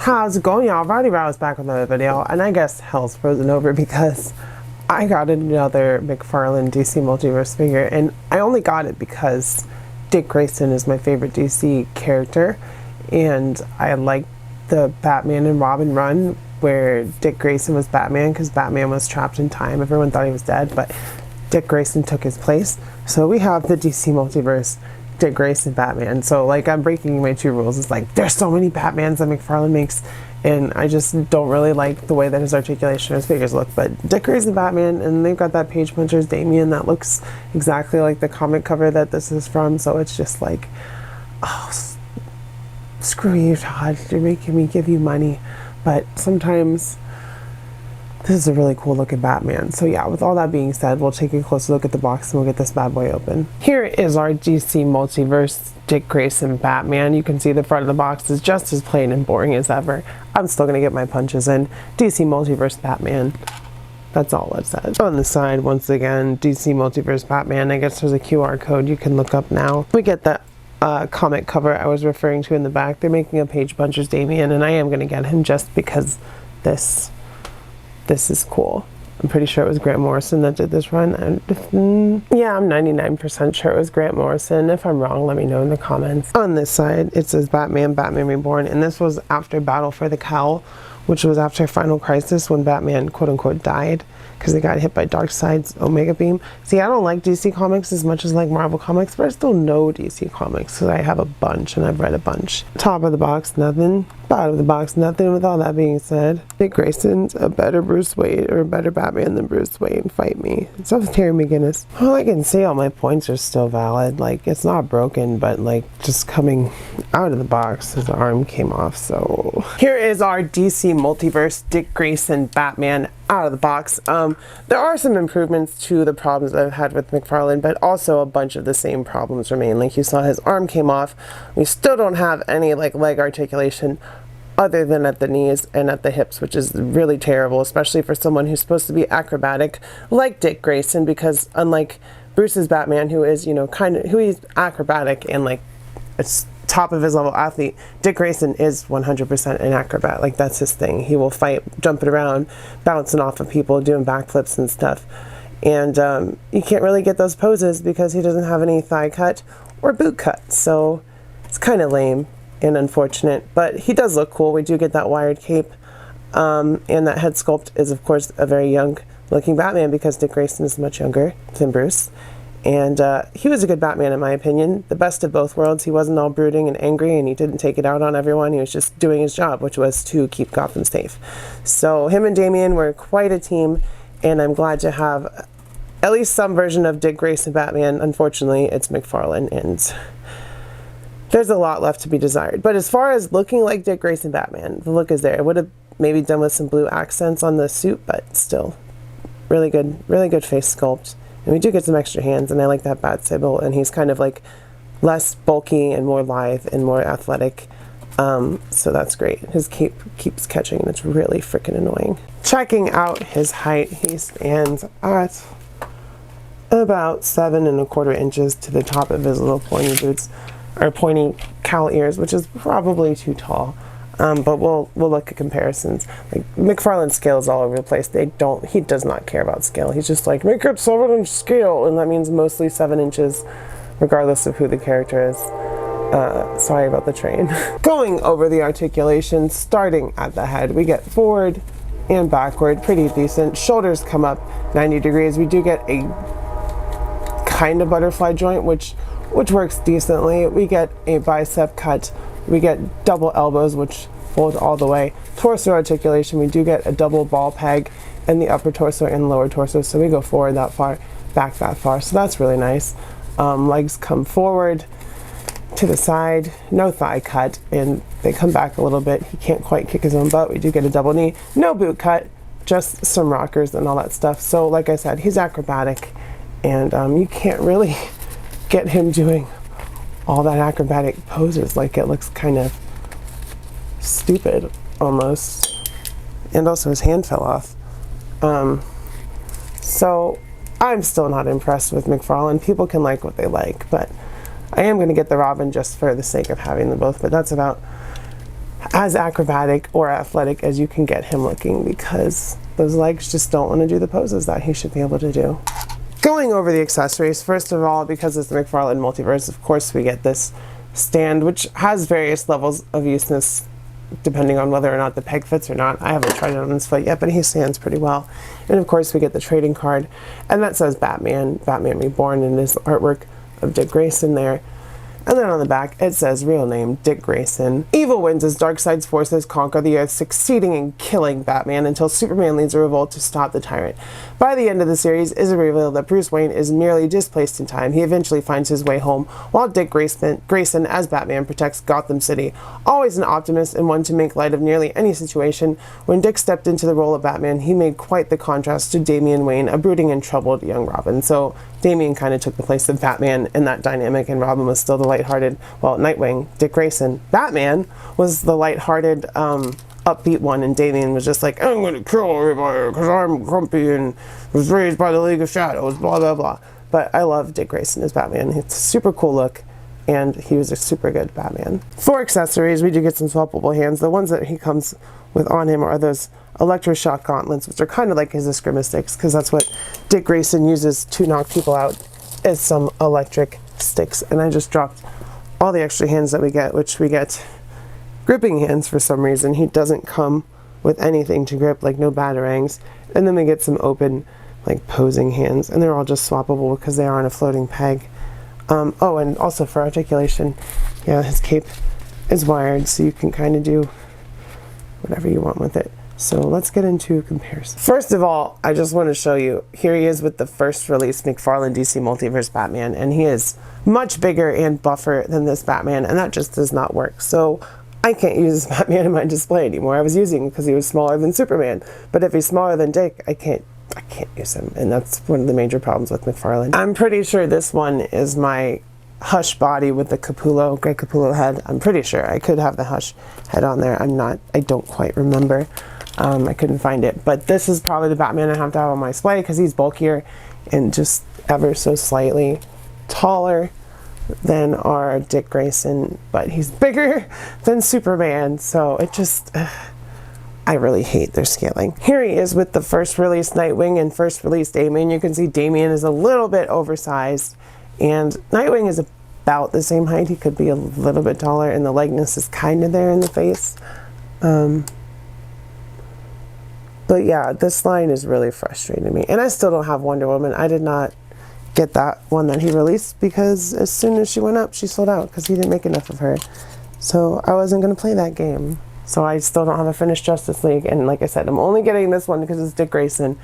How's it going, y'all? Roddy Rouse back with another video, and I guess hell's frozen over because I got another MCFARLANE DC Multiverse figure, and I only got it because Dick Grayson is my favorite DC character, and I like the Batman and Robin run where Dick Grayson was Batman because Batman was trapped in time. Everyone thought he was dead, but Dick Grayson took his place. So we have the DC Multiverse Dick Grayson Batman. So like, I'm breaking my two rules. It's like there's so many Batmans that MCFARLANE makes, and I just don't really like the way that his articulation or his figures look. But Dick Grayson Batman, and they've got that Page Puncher's Damian that looks exactly like the comic cover that this is from. So it's just like, oh, screw you, Todd. You're making me give you money. But sometimes this is a really cool looking Batman. So yeah, with all that being said, we'll take a closer look at the box and we'll get this bad boy open. Here is our DC Multiverse Dick Grayson Batman. You can see the front of the box is just as plain and boring as ever. I'm still gonna get my punches in. DC Multiverse Batman. That's all it says. On the side, once again, DC Multiverse Batman. I guess there's a QR code you can look up now. We get the comic cover I was referring to in the back. They're making a Page Puncher's Damian, and I am gonna get him just because this is cool. I'm pretty sure it was Grant Morrison that did this run. And yeah, I'm 99% sure it was Grant Morrison. If I'm wrong, let me know in the comments. On this side, it says Batman, Batman Reborn, and this was after Battle for the Cowl, which was after Final Crisis when Batman quote-unquote died because they got hit by Darkseid's Omega Beam. See, I don't like DC Comics as much as like Marvel Comics, but I still know DC Comics because I have a bunch and I've read a bunch. Top of the box, nothing. Bottom of the box, nothing. With all that being said, Dick Grayson's a better Bruce Wayne or a better Batman than Bruce Wayne. Fight me. So is Terry McGinnis. Well, I can see all my points are still valid. Like, it's not broken, but like just coming out of the box, his arm came off. So here is our DC Multiverse Dick Grayson Batman out of the box. There are some improvements to the problems that I've had with MCFARLANE, but also a bunch of the same problems remain. Like you saw, his arm came off. We still don't have any like leg articulation other than at the knees and at the hips, which is really terrible, especially for someone who's supposed to be acrobatic like Dick Grayson, because unlike Bruce's Batman, who is, you know, he's acrobatic and like it's top of his level athlete, Dick Grayson is 100% an acrobat. Like, that's his thing. He will fight jumping around, bouncing off of people, doing backflips and stuff. And you can't really get those poses because he doesn't have any thigh cut or boot cut. So it's kind of lame and unfortunate, but he does look cool. We do get that wired cape, and that head sculpt is of course a very young looking Batman because Dick Grayson is much younger than Bruce. And he was a good Batman in my opinion. The best of both worlds. He wasn't all brooding and angry, and he didn't take it out on everyone. He was just doing his job, which was to keep Gotham safe. So him and Damian were quite a team, and I'm glad to have at least some version of Dick Grayson Batman. Unfortunately, it's MCFARLANE, and there's a lot left to be desired. But as far as looking like Dick Grayson Batman, the look is there. It would have maybe done with some blue accents on the suit, but still, really good face sculpt. And we do get some extra hands, and I like that bat symbol, and he's kind of like less bulky and more lithe and more athletic. So that's great. His cape keeps catching, and it's really freaking annoying. Checking out his height, he stands at about 7 1/4 inches to the top of his little pointy boots, or pointy cowl ears, which is probably too tall. But we'll look at comparisons. Like, MCFARLANE's scale is all over the place. He does not care about scale. He's just like, make it 7-inch scale, and that means mostly 7 inches, regardless of who the character is. Sorry about the train. Going over the articulation, starting at the head, we get forward and backward, pretty decent. Shoulders come up 90 degrees. We do get a kind of butterfly joint, which works decently. We get a bicep cut. We get double elbows, which fold all the way. Torso articulation, we do get a double ball peg in the upper torso and lower torso, so we go forward that far, back that far, so that's really nice. Legs come forward to the side, no thigh cut, and they come back a little bit. He can't quite kick his own butt. We do get a double knee, no boot cut, just some rockers and all that stuff. So like I said, he's acrobatic, and you can't really get him doing all that acrobatic poses. Like, it looks kind of stupid almost. And also his hand fell off. So I'm still not impressed with MCFARLANE. People can like what they like, but I am going to get the Robin just for the sake of having them both. But that's about as acrobatic or athletic as you can get him looking, because those legs just don't want to do the poses that he should be able to do. Going over the accessories, first of all, because it's the McFarlane Multiverse, of course we get this stand, which has various levels of useness depending on whether or not the peg fits or not. I haven't tried it on his foot yet, but he stands pretty well. And of course we get the trading card, and that says Batman Reborn, and his artwork of Dick Grayson there. And then on the back, it says real name, Dick Grayson. Evil wins as Darkseid's forces conquer the Earth, succeeding in killing Batman until Superman leads a revolt to stop the tyrant. By the end of the series, it is revealed that Bruce Wayne is merely displaced in time. He eventually finds his way home, while Dick Grayson as Batman protects Gotham City. Always an optimist and one to make light of nearly any situation, when Dick stepped into the role of Batman, he made quite the contrast to Damian Wayne, a brooding and troubled young Robin. So Damian kind of took the place of Batman in that dynamic, and Robin was still the lighthearted, well, Nightwing, Dick Grayson. Batman was the lighthearted, upbeat one, and Damian was just like, I'm gonna kill everybody because I'm grumpy and was raised by the League of Shadows, blah, blah, blah. But I love Dick Grayson as Batman. It's a super cool look, and he was a super good Batman. For accessories, we do get some swappable hands. The ones that he comes with on him are those electroshock gauntlets, which are kind of like his Eskrima sticks, because that's what Dick Grayson uses to knock people out, is some electric sticks. And I just dropped all the extra hands that we get, which we get gripping hands for some reason. He doesn't come with anything to grip, like no batarangs. And then we get some open, like posing hands, and they're all just swappable because they are on a floating peg. Oh, and also for articulation, yeah, his cape is wired, so you can kind of do whatever you want with it. So let's get into comparison. First of all, I just want to show you, here he is with the first release McFarlane DC Multiverse Batman, and he is much bigger and buffer than this Batman, and that just does not work. So I can't use this Batman in my display anymore. I was using him because he was smaller than Superman, but if he's smaller than Dick, I can't use him, and that's one of the major problems with McFarlane. I'm pretty sure this one is my Hush body with the Capullo, Grey Capullo head. I'm pretty sure. I could have the Hush head on there. I don't quite remember. I couldn't find it, but this is probably the Batman I have to have on my display because he's bulkier and just ever so slightly taller than our Dick Grayson, but he's bigger than Superman, so it just, I really hate their scaling. Here he is with the first release Nightwing and first release Damian. You can see Damian is a little bit oversized, and Nightwing is about the same height. He could be a little bit taller, and the likeness is kind of there in the face. But yeah, this line is really frustrating me. And I still don't have Wonder Woman. I did not get that one that he released because as soon as she went up, she sold out because he didn't make enough of her. So I wasn't going to play that game. So I still don't have a finished Justice League. And like I said, I'm only getting this one because it's Dick Grayson.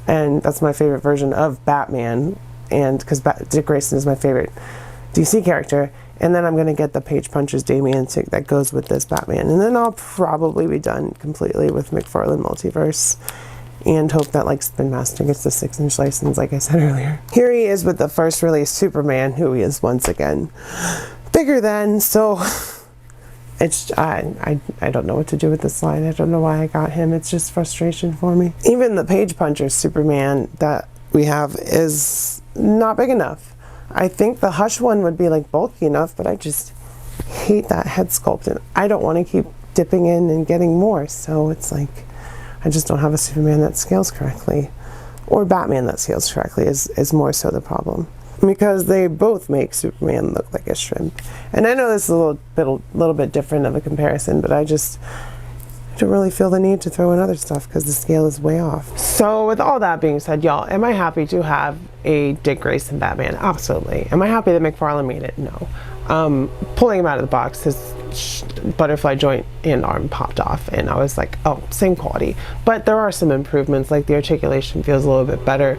And that's my favorite version of Batman. And because Dick Grayson is my favorite DC character. And then I'm going to get the Page Puncher's Damian that goes with this Batman. And then I'll probably be done completely with McFarlane Multiverse. And hope that like Spin Master gets the 6-inch license like I said earlier. Here he is with the first release Superman, who he is once again bigger than. So it's I don't know what to do with this line. I don't know why I got him. It's just frustration for me. Even the Page Puncher Superman that we have is not big enough. I think the Hush one would be like bulky enough, but I just hate that head sculpt, and I don't want to keep dipping in and getting more. So it's like I just don't have a Superman that scales correctly, or Batman that scales correctly is more so the problem, because they both make Superman look like a shrimp. And I know this is a little bit different of a comparison, but I don't really feel the need to throw in other stuff because the scale is way off. So with all that being said, y'all, am I happy to have a Dick Grayson Batman? Absolutely. Am I happy that McFarlane made it? No. Pulling him out of the box, his butterfly joint and arm popped off, and I was like, oh, same quality. But there are some improvements, like the articulation feels a little bit better.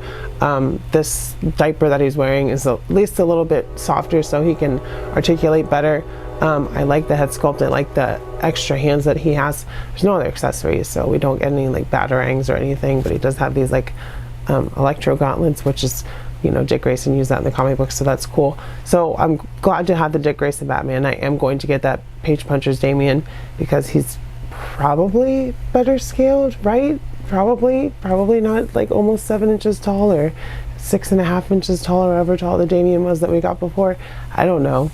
This diaper that he's wearing is at least a little bit softer so he can articulate better. I like the head sculpt. I like the extra hands that he has. There's no other accessories, so we don't get any like batarangs or anything, but he does have these like electro gauntlets, which is, you know, Dick Grayson used that in the comic book, so that's cool. So I'm glad to have the Dick Grayson Batman. I am going to get that Page Puncher's Damian because he's probably better scaled, right? Probably not like almost 7 inches tall or 6.5 inches tall or however tall the Damian was that we got before. I don't know.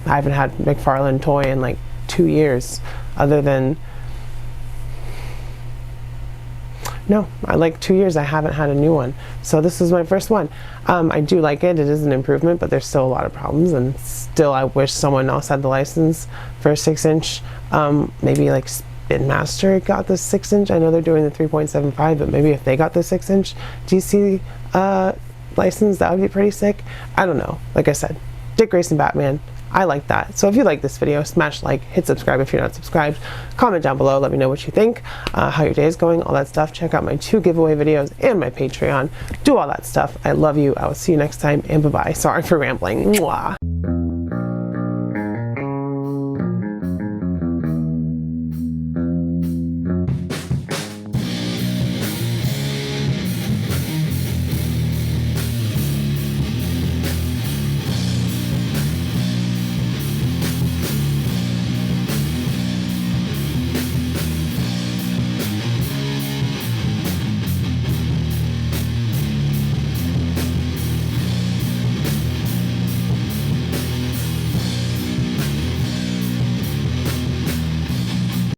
I haven't had McFarlane toy in like 2 years. other than, no, I like 2 years I haven't had a new one, so this is my first one. I do like it. It is an improvement, but there's still a lot of problems, and still I wish someone else had the license for a 6-inch. Maybe like Spin Master got the 6-inch. I know they're doing the 3.75, but maybe if they got the 6-inch DC license, that would be pretty sick. I don't know. Like I said, Dick Grayson Batman, I like that. So if you like this video, smash like, hit subscribe if you're not subscribed, comment down below, let me know what you think, how your day is going, all that stuff. Check out my 2 giveaway videos and my Patreon. Do all that stuff. I love you. I will see you next time, and bye-bye. Sorry for rambling. Mwah.